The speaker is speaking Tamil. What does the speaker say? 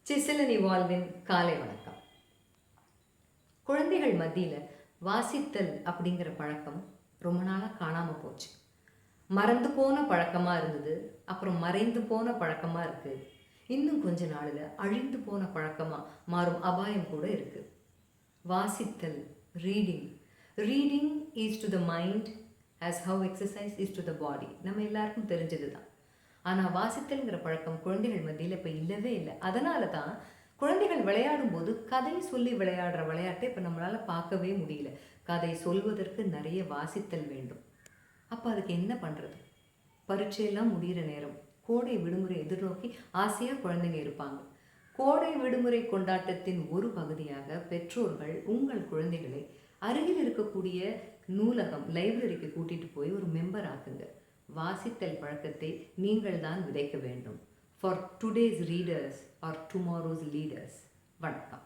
சிசிலன் இவால்வின் காலை வணக்கம். குழந்தைகள் மத்தியில் வாசித்தல் அப்படிங்கிற பழக்கம் ரொம்ப நாளாக காணாமல் போச்சு. மறந்து போன பழக்கமாக இருந்தது, அப்புறம் மறைந்து போன பழக்கமாக இருக்குது. இன்னும் கொஞ்ச நாளில் அழிந்து போன பழக்கமாக மாறும் அபாயம் கூட இருக்குது. வாசித்தல், reading is to the mind as how exercise is to the body. நம்ம எல்லாருக்கும் தெரிஞ்சது தான். ஆனால் வாசித்தல்ங்கிற பழக்கம் குழந்தைகள் மத்தியில் இப்போ இல்லவே இல்லை. அதனால தான் குழந்தைகள் விளையாடும் போது கதை சொல்லி விளையாடுற விளையாட்டை இப்போ நம்மளால் பார்க்கவே முடியல. கதை சொல்வதற்கு நிறைய வாசித்தல் வேண்டும். அப்போ அதுக்கு என்ன பண்ணுறது? பரீட்சையெல்லாம் முடிகிற நேரம், கோடை விடுமுறை எதிர்நோக்கி ஆசையாக குழந்தைங்க இருப்பாங்க. கோடை விடுமுறை கொண்டாட்டத்தின் ஒரு பகுதியாக பெற்றோர்கள் உங்கள் குழந்தைகளை அருகில் இருக்கக்கூடிய நூலகம், லைப்ரரிக்கு கூட்டிகிட்டு போய் ஒரு மெம்பர் ஆக்குங்க. வாசித்தல் பழக்கத்தை நீங்கள் தான் விதைக்க வேண்டும். For today's readers R tomorrow's leaders. வணக்கம்.